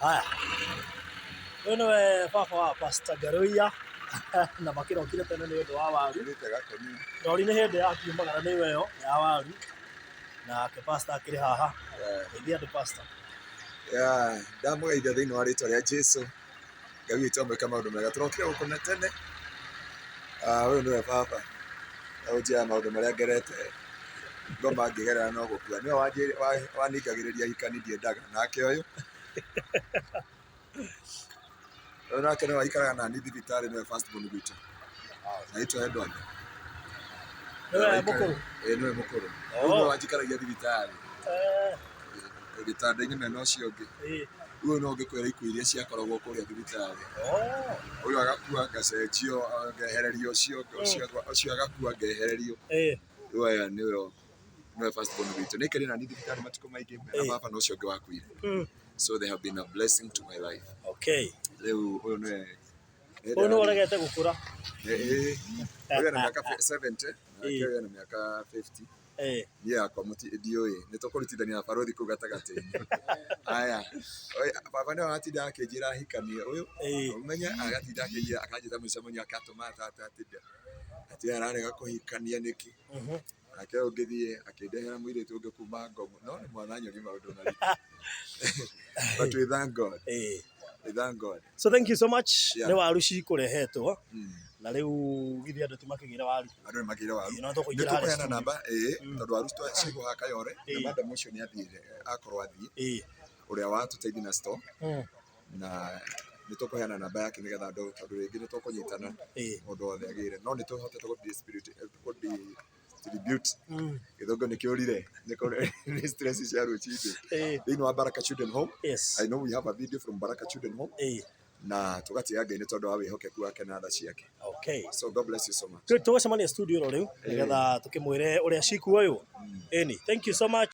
Haya. Ũyũ nĩwe baba wa Pastor Garoia na makĩrokire tene nĩ ũndũ wa waru. Rori nĩ hĩndĩ ya kiumagara nĩyo ĩyo ya waru nake pastor akĩrĩ haha. Ndeithia andũ pastor. Ndamũgeithia thĩinĩ wa rĩĩtwa rĩa Jesũ. Ngai witũ amwĩka maũndũ mega. Tũrokire gũkũ na tene. Ũyũ nĩwe baba. Ũnjĩra maũndũ marĩa ngerete ngoma ngĩgerera no gũkua. Nĩwe waningagĩrĩria hikani ndiendaga. Nake ũyũ nake nĩwe waikaraga nani thibitarĩ, nĩwe first born witũ. Naitwa Edward. Nĩwe mũkũrũ? Nĩwe mũkũrũ. Nĩwe wanjikaragia thibitarĩ. Gĩtanda-inĩ mwena ũcio ũngĩ. Ũyũ no ngĩkwĩra ikuũ iria ciakoragwo kũrĩa thibitarĩ. Ũyũ agakua ngacenjio ngehererio, ũcio agakua ngehererio. Rĩu aya nĩwe first born witũ. Nĩaikare nani thibitarĩ matukũ maingĩ na baba na ũcio ũngĩ wakuire. So they have been a blessing to my life. Okay. Rĩu ũyũ nĩwe nĩwe ũregete gũkũra. Ũyũ ena mĩaka 70 nake ũyũ ena mĩaka 50. Niĩ yakwa ndiũĩ, nĩtũkũrutithania na barũthi kũu gatagatĩ-inĩ. Aya, baba nĩwe watinda akĩnjĩra hikanie ũyũ, ũmenye agatinda akĩnjĩra akanjĩta mũcemanio akatũma atĩ ararega kũhikania nĩkĩ. Nake ũyũ ngĩthiĩ akĩndehera mũirĩtu ũngĩ kuma Ngong', no nĩ mwananyoni maũndũ maritũ. But we thank God. We thank God. So thank you so much. Nĩ waru cikũrehetwo. Na rĩu githĩ andũ timakĩgĩra waru. Andũ nĩmakĩgĩra waru. Nĩtũkũheana namba, tondũ waru cigũ haha Kayore, na madam ũcio nĩathire, akorwo athiĩ, ũrĩa watũteithia na store. Na nĩtũkũheana namba yake nĩgetha tondũ rĩngĩ nĩtũkũnyitana mũndũ wothe agĩre. No nĩtũhotete distribute. Gĩthũngũ nĩkĩũrire nĩ stress cia rũcinĩ. Thĩinĩ wa Baraka Children Home. I know we have a video from Baraka Children Home. Na tũgatiga Ngai nĩ tondũ wa wĩhokeku wake na tha ciake. Okay. So God bless you so much. Tũgũcemania studio rĩu nĩgetha tũkĩmwĩre ũrĩa cikuoywo. Thank you so much.